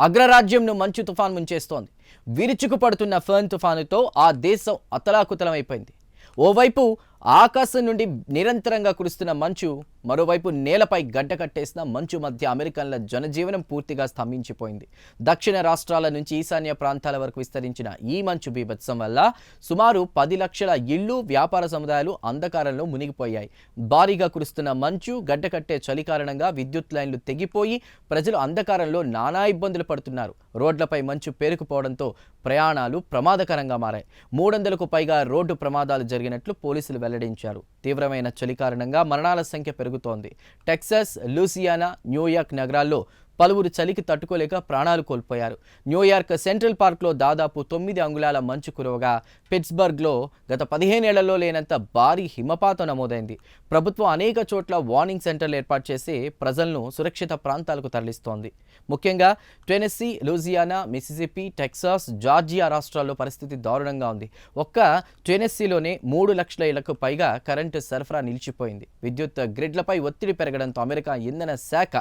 అగ్రరాజ్యంను మంచు తుఫాన్ ముంచేస్తోంది. విరుచుకుపడుతున్న ఫెర్న్ తుఫానుతో ఆ దేశం అతలాకుతలమైపోయింది. ఓవైపు ఆకాశం నుండి నిరంతరంగా కురుస్తున్న మంచు, మరోవైపు నేలపై గడ్డ కట్టేసిన మంచు మధ్య అమెరికన్ల జనజీవనం పూర్తిగా స్తంభించిపోయింది. దక్షిణ రాష్ట్రాల నుంచి ఈశాన్య ప్రాంతాల వరకు విస్తరించిన ఈ మంచు బీభత్సం వల్ల సుమారు 10 లక్షల ఇళ్లు, వ్యాపార సముదాయాలు అంధకారంలో మునిగిపోయాయి. భారీగా కురుస్తున్న మంచు, గడ్డకట్టే చలి కారణంగా విద్యుత్ లైన్లు తెగిపోయి ప్రజలు అంధకారంలో నానా ఇబ్బందులు పడుతున్నారు. రోడ్లపై మంచు పేరుకుపోవడంతో ప్రయాణాలు ప్రమాదకరంగా మారాయి. 300కు పైగా రోడ్డు ప్రమాదాలు జరిగినట్లు పోలీసులు వెల్లడించారు. తీవ్రమైన చలి కారణంగా మరణాల సంఖ్య పెరుగుతోంది. టెక్సాస్, లూసియానా, న్యూయార్క్ నగరాల్లో పలువురు చలికి తట్టుకోలేక ప్రాణాలు కోల్పోయారు. న్యూయార్క్ సెంట్రల్ పార్క్లో దాదాపు 9 అంగుళాల మంచు కురవగా, పిట్స్బర్గ్లో గత 15 ఏళ్లలో లేనంత భారీ హిమపాతం నమోదైంది. ప్రభుత్వం అనేక చోట్ల వార్నింగ్ సెంటర్లు ఏర్పాటు చేసి ప్రజలను సురక్షిత ప్రాంతాలకు తరలిస్తోంది. ముఖ్యంగా Tennessee, Louisiana, Mississippi, Texas, Georgia రాష్ట్రాల్లో పరిస్థితి దారుణంగా ఉంది. ఒక్క టెనెస్సీలోనే 3 లక్షల ఇళ్లకు పైగా కరెంటు సరఫరా నిలిచిపోయింది. విద్యుత్ గ్రిడ్లపై ఒత్తిడి పెరగడంతో అమెరికా ఇంధన శాఖ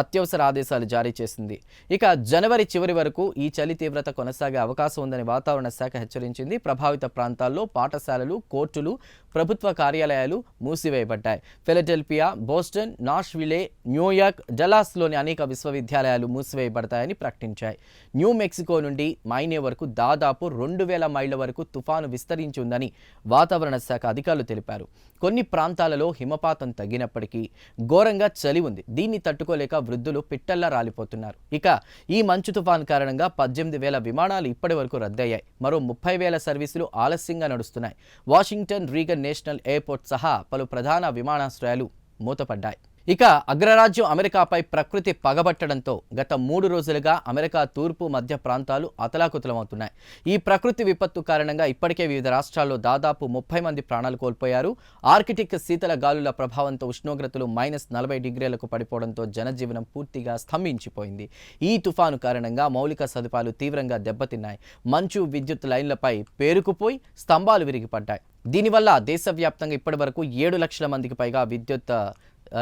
అత్యవసర ఆదేశాలు జారీ చేసింది. ఇక జనవరి చివరి వరకు ఈ చలి తీవ్రత కొనసాగే అవకాశం ఉందని వాతావరణ శాఖ హెచ్చరించింది. ప్రభావిత ప్రాంతాల్లో పాఠశాలలు, కోర్టులు, ప్రభుత్వ కార్యాలయాలు మూసివేయబడ్డాయి. ఫిలడెల్ఫియా, బోస్టన్, నాష్విల్లే, న్యూయార్క్, డల్లాస్లోని అనేక విశ్వవిద్యాలయాలు మూసివేయబడతాయని ప్రకటించాయి. న్యూ మెక్సికో నుండి మైనే వరకు దాదాపు 2000 మైళ్ల వరకు తుఫాను విస్తరించి ఉందని వాతావరణ శాఖ అధికారులు తెలిపారు. కొన్ని ప్రాంతాలలో హిమపాతం తగ్గినప్పటికీ ఘోరంగా చలి ఉంది. దీన్ని తట్టుకోలేక వృద్ధులు పిట్టల్లా రాలిపోతున్నారు. ఇక ఈ మంచు తుఫాను కారణంగా 18,000 విమానాలు ఇప్పటి వరకు రద్దయ్యాయి. మరో 30,000 సర్వీసులు ఆలస్యంగా నడుస్తున్నాయి. వాషింగ్టన్ రీగన్ నేషనల్ ఎయిర్పోర్ట్ సహా పలు ప్రధాన విమానాశ్రయాలు మూతపడ్డాయి. ఇక అగ్రరాజ్యం అమెరికాపై ప్రకృతి పగబట్టడంతో గత 3 రోజులుగా అమెరికా తూర్పు మధ్య ప్రాంతాలు అతలాకుతలమవుతున్నాయి. ఈ ప్రకృతి విపత్తు కారణంగా ఇప్పటికే వివిధ రాష్ట్రాల్లో దాదాపు 30 మంది ప్రాణాలు కోల్పోయారు. ఆర్కిటిక్ శీతల గాలుల ప్రభావంతో ఉష్ణోగ్రతలు -40 డిగ్రీలకు పడిపోవడంతో జనజీవనం పూర్తిగా స్తంభించిపోయింది. ఈ తుఫాను కారణంగా మౌలిక సదుపాయాలు తీవ్రంగా దెబ్బతిన్నాయి. మంచు, విద్యుత్ లైన్లపై పేరుకుపోయి స్తంభాలు విరిగిపడ్డాయి. దీనివల్ల దేశవ్యాప్తంగా ఇప్పటి వరకు 7 లక్షల మందికి పైగా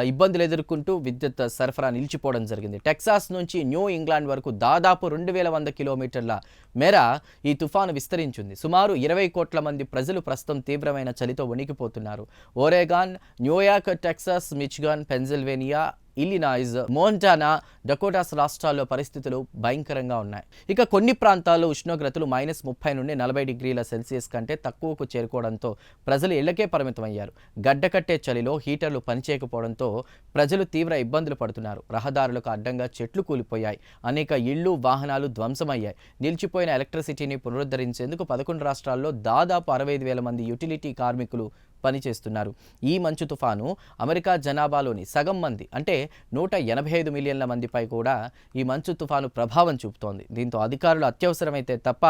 ఇబ్బందులు ఎదుర్కొంటూ విద్యుత్ సరఫరా నిలిచిపోవడం జరిగింది. టెక్సాస్ నుంచి న్యూ ఇంగ్లాండ్ వరకు దాదాపు 2100 కిలోమీటర్ల మేర ఈ తుఫాను విస్తరించింది. సుమారు 20 కోట్ల మంది ప్రజలు ప్రస్తుతం తీవ్రమైన చలితో వణికిపోతున్నారు. Oregon, New York, Texas, Michigan, Pennsylvania, Illinois, Montana, Dakotas రాష్ట్రాల్లో పరిస్థితులు భయంకరంగా ఉన్నాయి. ఇక కొన్ని ప్రాంతాల్లో ఉష్ణోగ్రతలు -30 నుండి 40 డిగ్రీల సెల్సియస్ కంటే తక్కువకు చేరుకోవడంతో ప్రజలు ఇళ్లకే పరిమితమయ్యారు. గడ్డకట్టే చలిలో హీటర్లు పనిచేయకపోవడంతో ప్రజలు తీవ్ర ఇబ్బందులు పడుతున్నారు. రహదారులకు అడ్డంగా చెట్లు కూలిపోయాయి. అనేక ఇళ్లు, వాహనాలు ధ్వంసమయ్యాయి. నిలిచిపోయిన ఎలక్ట్రిసిటీని పునరుద్ధరించేందుకు 11 రాష్ట్రాల్లో దాదాపు 65,000 మంది యుటిలిటీ కార్మికులు పనిచేస్తున్నారు. ఈ మంచు తుఫాను అమెరికా జనాభాలోని సగం మంది అంటే 185 మిలియన్ల మందిపై కూడా ఈ మంచు తుఫాను ప్రభావం చూపుతోంది. దీంతో అధికారులు అత్యవసరమైతే తప్ప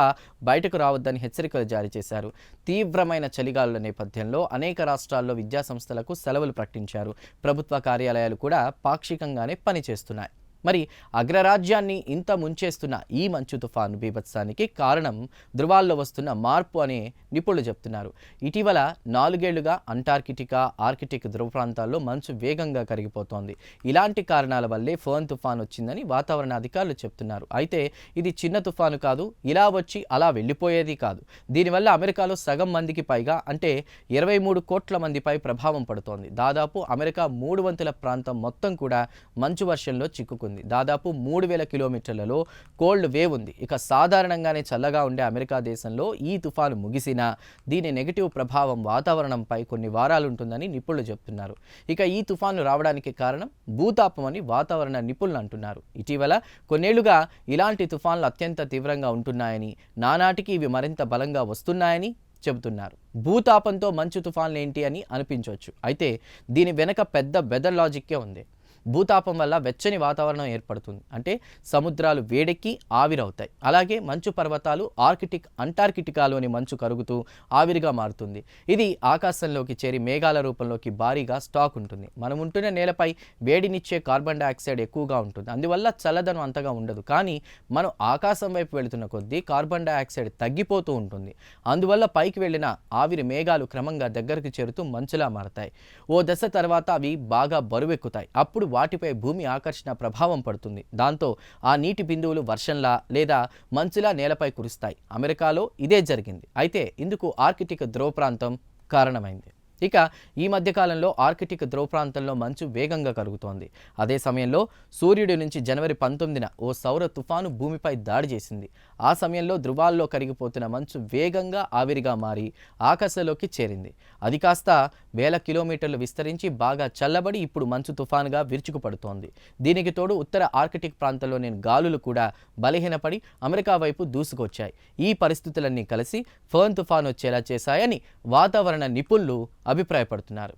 బయటకు రావద్దని హెచ్చరికలు జారీ చేశారు. తీవ్రమైన చలిగాలుల నేపథ్యంలో అనేక రాష్ట్రాల్లో విద్యాసంస్థలకు సెలవులు ప్రకటించారు. ప్రభుత్వ కార్యాలయాలు కూడా పాక్షికంగానే పనిచేస్తున్నాయి. మరి అగ్రరాజ్యాన్ని ఇంత ముంచేస్తున్న ఈ మంచు తుఫాను బీభత్సానికి కారణం ధృవాల్లో వస్తున్న మార్పు అని నిపుణులు చెప్తున్నారు. ఇటీవల 4 ఏళ్లుగా అంటార్కిటికా, ఆర్కిటిక్ ధృవ ప్రాంతాల్లో మంచు వేగంగా కరిగిపోతోంది. ఇలాంటి కారణాల వల్లే ఫెర్న్ తుఫాను వచ్చిందని వాతావరణ అధికారులు చెప్తున్నారు. అయితే ఇది చిన్న తుఫాను కాదు, ఇలా వచ్చి అలా వెళ్ళిపోయేది కాదు. దీనివల్ల అమెరికాలో సగం మందికి పైగా అంటే 23 కోట్ల మందిపై ప్రభావం పడుతోంది. దాదాపు అమెరికా 3 వంతుల ప్రాంతం మొత్తం కూడా మంచు వర్షంలో చిక్కుకుంది. దాదాపు 3,000 కిలోమీటర్లలో కోల్డ్ వేవ్ ఉంది. ఇక సాధారణంగానే చల్లగా ఉండే అమెరికా దేశంలో ఈ తుఫాను ముగిసినా దీని నెగిటివ్ ప్రభావం వాతావరణంపై కొన్ని వారాలు ఉంటుందని నిపుణులు చెప్తున్నారు. ఇక ఈ తుఫాను రావడానికి కారణం భూతాపం అని వాతావరణ నిపుణులు అంటున్నారు. ఇటీవల కొన్నేళ్లుగా ఇలాంటి తుఫాన్లు అత్యంత తీవ్రంగా ఉంటున్నాయని, నానాటికి ఇవి మరింత బలంగా వస్తున్నాయని చెబుతున్నారు. భూతాపంతో మంచు తుఫాన్లు ఏంటి అని అనిపించవచ్చు. అయితే దీని వెనక పెద్ద వెదర్ లాజిక్కే ఉంది. భూతాపం వల్ల వెచ్చని వాతావరణం ఏర్పడుతుంది. అంటే సముద్రాలు వేడెక్కి ఆవిరవుతాయి. అలాగే మంచు పర్వతాలు అంటార్కిటికాలోని మంచు కరుగుతూ ఆవిరిగా మారుతుంది. ఇది ఆకాశంలోకి చేరి మేఘాల రూపంలోకి భారీగా స్టాక్ ఉంటుంది. మనం ఉంటున్న నేలపై వేడినిచ్చే కార్బన్ డయాక్సైడ్ ఎక్కువగా ఉంటుంది. అందువల్ల చల్లదనం అంతగా ఉండదు. కానీ మనం ఆకాశం వైపు వెళుతున్న కొద్దీ కార్బన్ డయాక్సైడ్ తగ్గిపోతూ ఉంటుంది. అందువల్ల పైకి వెళ్ళిన ఆవిరి మేఘాలు క్రమంగా దగ్గరకు చేరుతూ మంచులా మారతాయి. ఓ దశ తర్వాత అవి బాగా బరువెక్కుతాయి. అప్పుడు వాటిపై భూమి ఆకర్షణ ప్రభావం పడుతుంది. దాంతో ఆ నీటి బిందువులు వర్షంలా లేదా మంచులా నేలపై కురుస్తాయి. అమెరికాలో ఇదే జరిగింది. అయితే ఇందుకు ఆర్కిటిక్ ధ్రువ ప్రాంతం కారణమైంది. ఇక ఈ మధ్యకాలంలో ఆర్కిటిక్ ధ్రువ ప్రాంతంలో మంచు వేగంగా కరుగుతోంది. అదే సమయంలో సూర్యుడి నుంచి జనవరి 19న ఓ సౌర తుఫాను భూమిపై దాడి చేసింది. ఆ సమయంలో ధృవాల్లో కరిగిపోతున్న మంచు వేగంగా ఆవిరిగా మారి ఆకాశంలోకి చేరింది. అది కాస్త వేల కిలోమీటర్లు విస్తరించి బాగా చల్లబడి ఇప్పుడు మంచు తుఫానుగా విరుచుకుపడుతోంది. దీనికి తోడు ఉత్తర ఆర్కిటిక్ ప్రాంతంలోని గాలులు కూడా బలహీనపడి అమెరికా వైపు దూసుకొచ్చాయి. ఈ పరిస్థితులన్నీ కలిసి ఫెర్న్ తుఫాను వచ్చేలా చేశాయని వాతావరణ నిపుణులు అభిప్రాయపడుతున్నారు.